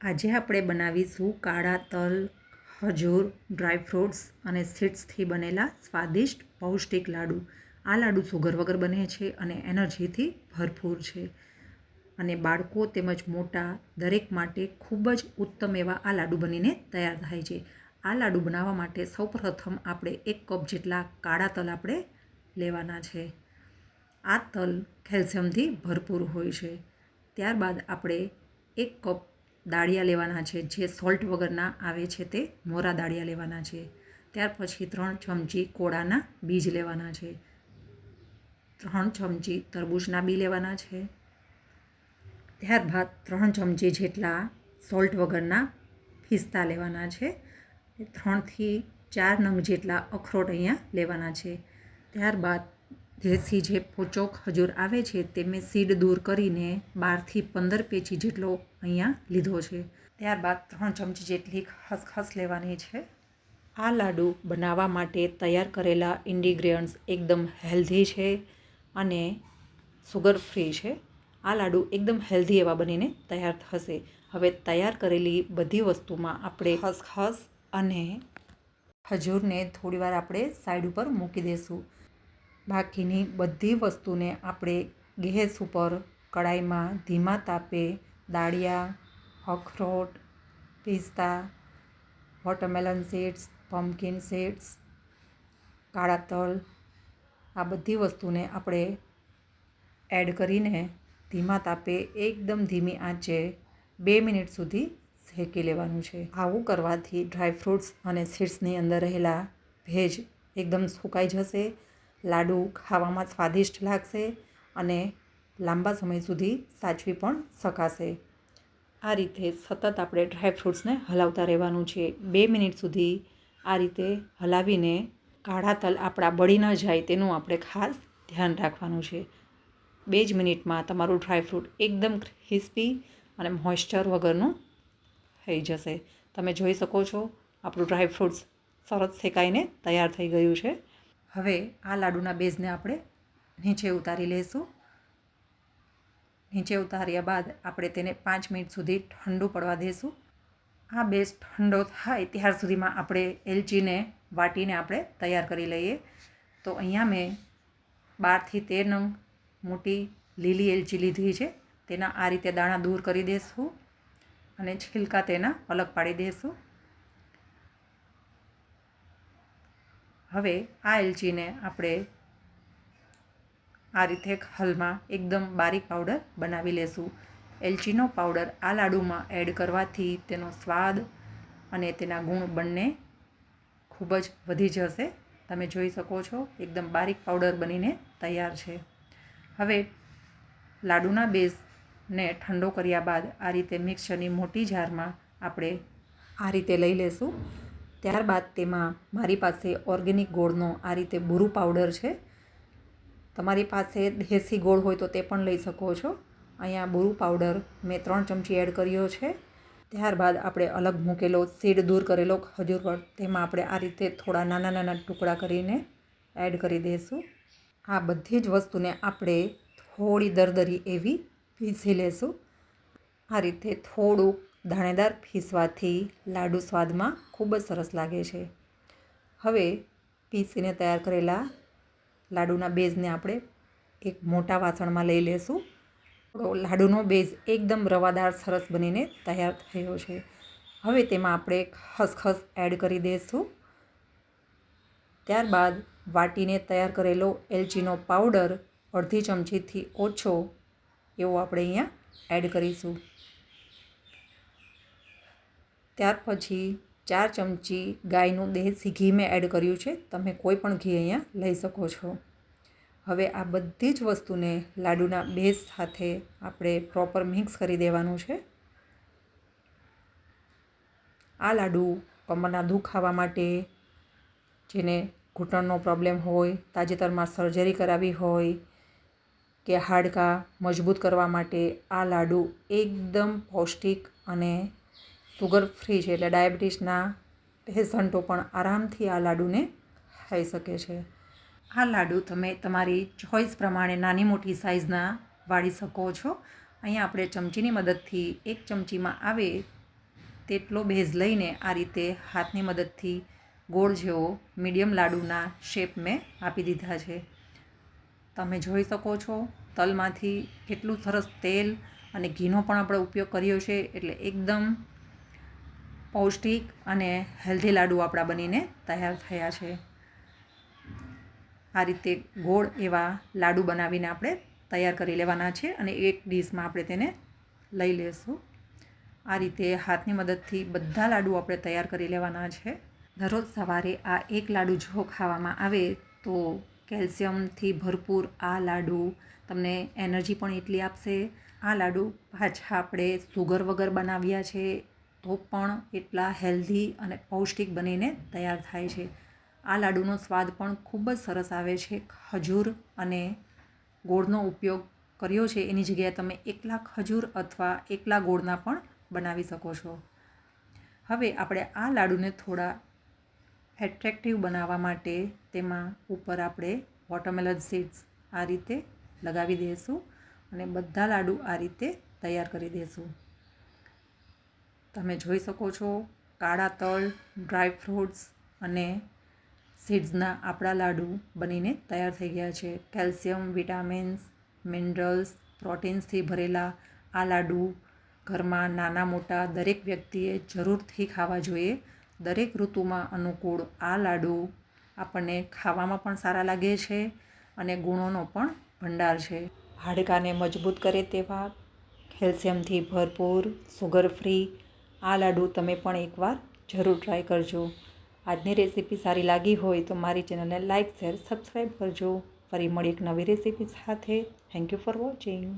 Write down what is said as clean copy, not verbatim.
આજે આપણે બનાવીશું કાળા તલ, ખજૂર, ડ્રાયફ્રૂટ્સ અને સીડ્સથી બનેલા સ્વાદિષ્ટ પૌષ્ટિક લાડુ. આ લાડુ સુગર વગર બને છે અને એનર્જીથી ભરપૂર છે અને બાળકો તેમજ મોટા દરેક માટે ખૂબ જ ઉત્તમ એવા આ લાડુ બનીને તૈયાર થાય છે. આ લાડુ બનાવવા માટે સૌપ્રથમ આપણે 1 કપ જેટલા કાળા તલ આપણે લેવાના છે. આ તલ કેલ્શિયમથી ભરપૂર હોય છે. ત્યારબાદ આપણે 1 કપ દાળિયા લેવાના છે, જે સોલ્ટ વગરના આવે છે તે મોરા દાળિયા લેવાના છે. ત્યાર પછી 3 ચમચી કોળાના બીજ લેવાના છે. 3 ચમચી તરબૂચના બી લેવાના છે. ત્યારબાદ 3 ચમચી જેટલા સોલ્ટ વગરના પિસ્તા લેવાના છે. 3 થી 4 નંગ જેટલા અખરોટ અહીંયા લેવાના છે. ત્યારબાદ દેશી જે પોચો ખજૂર આવે છે તે મેં સીડ દૂર કરીને 12 થી 15 પેચી જેટલો અહીંયા લીધો છે. ત્યારબાદ 3 ચમચી જેટલી ખસખસ લેવાની છે. આ લાડુ બનાવવા માટે તૈયાર કરેલા ઇન્ગ્રીડિયન્ટ્સ એકદમ હેલ્ધી છે અને સુગર ફ્રી છે. આ લાડુ એકદમ હેલ્ધી એવા બનીને તૈયાર થશે. હવે તૈયાર કરેલી બધી વસ્તુમાં આપણે ખસખસ અને ખજૂરને થોડીવાર આપણે સાઈડ ઉપર મૂકી દઈશું. બાકીની બધી વસ્તુને આપણે ગેસ ઉપર કડાઈમાં ધીમા તાપે દાળિયા, અખરોટ, પિસ્તા, વોટરમેલન સીડ્સ, પમ્પકિન સીડ્સ, કાળા તલ, આ બધી વસ્તુને આપણે એડ કરીને ધીમા તાપે એકદમ ધીમી આંચે 2 મિનિટ સુધી શેકી લેવાનું છે. આવું કરવાથી ડ્રાયફ્રૂટ્સ અને સીડ્સની અંદર રહેલા ભેજ એકદમ સુકાઈ જશે. લાડુ ખાવામાં સ્વાદિષ્ટ લાગશે અને લાંબા સમય સુધી સાચવી પણ શકાશે. આ રીતે સતત આપણે ડ્રાયફ્રૂટ્સને હલાવતા રહેવાનું છે. 2 મિનિટ સુધી આ રીતે હલાવીને કાળા તલ આપણા બળી ન જાય તેનું આપણે ખાસ ધ્યાન રાખવાનું છે. 2 જ મિનિટમાં તમારું ડ્રાયફ્રૂટ એકદમ ક્રિસ્પી અને મોઇસ્ચર વગરનું થઈ જશે. તમે જોઈ શકો છો આપણું ડ્રાયફ્રૂટ્સ સરસ શેકાઈને તૈયાર થઈ ગયું છે. હવે આ લાડુના બેઝને આપણે નીચે ઉતારી લઈશું. નીચે ઉતાર્યા બાદ આપણે તેને 5 મિનિટ સુધી ઠંડુ પડવા દઈશું. આ બેઝ ઠંડો થાય ત્યાર સુધીમાં આપણે એલચીને વાટીને આપણે તૈયાર કરી લઈએ. તો અહીંયા મેં 12 થી 13 નંગ મોટી લીલી એલચી લીધી છે. તેના આ રીતે દાણા દૂર કરી દઈશું અને છિલકા તેના અલગ પાડી દઈશું. હવે આ એલચીને આપણે આ રીતે ખલમાં એકદમ બારીક પાવડર બનાવી લેશું. એલચીનો પાવડર આ લાડુમાં એડ કરવાથી તેનો સ્વાદ અને તેના ગુણ બંને ખૂબ જ વધી જશે. તમે જોઈ શકો છો એકદમ બારીક પાવડર બનીને તૈયાર છે. હવે લાડુના બેઝને ઠંડો કર્યા બાદ આ રીતે મિક્સરની મોટી જારમાં આપણે આ રીતે લઈ લેશું. ત્યારબાદ તેમાં મારી પાસે ઓર્ગેનિક ગોળનો આ રીતે બુરુ પાવડર છે. તમારી પાસે દેશી ગોળ હોય તો તે પણ લઈ શકો છો. અહીંયા બુરુ પાવડર મેં 3 ચમચી એડ કર્યો છે. ત્યારબાદ આપણે અલગ મૂકેલો સીડ દૂર કરેલો ખજૂર પર તેમાં આપણે આ રીતે થોડા નાના નાના ટુકડા કરીને એડ કરી દઈશું. આ બધી જ વસ્તુને આપણે થોડી દરદરી એવી પીસી લેશું. આ રીતે થોડુંક દાણેદાર પીસવાથી લાડુ સ્વાદમાં ખૂબ જ સરસ લાગે છે. હવે પીસીને તૈયાર કરેલા લાડુના બેઝને આપણે એક મોટા વાસણમાં લઈ લેશું. લાડુનો બેઝ એકદમ રવાદાર સરસ બનીને તૈયાર થયો છે. હવે તેમાં આપણે ખસખસ એડ કરી દઈશું. ત્યારબાદ વાટીને તૈયાર કરેલો એલચીનો પાવડર અડધી ચમચીથી ઓછો એવો આપણે અહીંયા એડ કરીશું. ત્યાર પછી 4 ચમચી ગાયનું દેશી ઘી મેં એડ કર્યું છે. તમે કોઈ પણ ઘી અહીંયા લઈ શકો છો. હવે આ બધી જ વસ્તુને લાડુના બેઝ સાથે આપણે પ્રોપર મિક્સ કરી દેવાનું છે. આ લાડુ કમરના દુખાવા માટે, જેને ઘૂંટણનો પ્રોબ્લેમ હોય, તાજેતરમાં સર્જરી કરાવી હોય કે હાડકાં મજબૂત કરવા માટે આ લાડુ એકદમ પૌષ્ટિક અને સુગર ફ્રી છે. એટલે ડાયાબિટીસના પેશન્ટો પણ આરામથી આ લાડુને ખાઈ શકે છે. આ લાડુ તમે તમારી ચોઈસ પ્રમાણે નાની મોટી સાઇઝના વાળી શકો છો. અહીંયા આપણે ચમચીની મદદથી 1 ચમચીમાં આવે તેટલો બેઝ લઈને આ રીતે હાથની મદદથી ગોળ જેવો મીડિયમ લાડુના શેપ મેં આપી દીધા છે. તમે જોઈ શકો છો તલમાંથી કેટલું સરસ તેલ અને ઘીનો પણ આપણે ઉપયોગ કર્યો છે, એટલે એકદમ પૌષ્ટિક અને હેલ્ધી લાડુ આપણા બનીને તૈયાર થયા છે. આ રીતે ગોળ એવા લાડુ બનાવીને આપણે તૈયાર કરી લેવાના છે અને એક ડીશમાં આપણે તેને લઈ લેશું. આ રીતે હાથની મદદથી બધા લાડુ આપણે તૈયાર કરી લેવાના છે. દરરોજ સવારે આ એક લાડુ જો ખાવામાં આવે તો કેલ્શિયમથી ભરપૂર આ લાડુ તમને એનર્જી પણ એટલી આપશે. આ લાડુ પાછા આપણે સુગર વગર બનાવ્યા છે તો પણ એટલા હેલ્ધી અને પૌષ્ટિક બનીને તૈયાર થાય છે. આ લાડુનો સ્વાદ પણ ખૂબ જ સરસ આવે છે. ખજૂર અને ગોળનો ઉપયોગ કર્યો છે એની જગ્યાએ તમે એકલા ખજૂર અથવા એકલા ગોળના પણ બનાવી શકો છો. હવે આપણે આ લાડુને થોડા એટ્રેક્ટિવ બનાવવા માટે તેમાં ઉપર આપણે વોટરમેલન સીડ્સ આ રીતે લગાવી દઈશું અને બધા લાડુ આ રીતે તૈયાર કરી દઈશું. તમે જોઈ શકો છો કાળા તલ, ડ્રાય ફ્રૂટ્સ અને સીડ્સના આપણા લાડુ બનીને તૈયાર થઈ ગયા છે. કેલ્શિયમ, વિટામિન્સ, મિનરલ્સ, પ્રોટીન્સથી ભરેલા આ લાડુ ઘરમાં નાના મોટા દરેક વ્યક્તિએ જરૂરથી ખાવા જોઈએ. દરેક ઋતુમાં અનુકૂળ આ લાડુ આપણને ખાવામાં પણ સારા લાગે છે અને ગુણોનો પણ ભંડાર છે. હાડકાને મજબૂત કરે તેવા કેલ્શિયમથી ભરપૂર સુગર ફ્રી આ લાડુ તમે પણ એકવાર જરૂર ટ્રાય કરજો. આજની રેસીપી સારી લાગી હોય તો મારી ચેનલને લાઇક, શેર, સબસ્ક્રાઈબ કરજો. ફરી મળી એક નવી રેસીપી સાથે. Thank you for watching.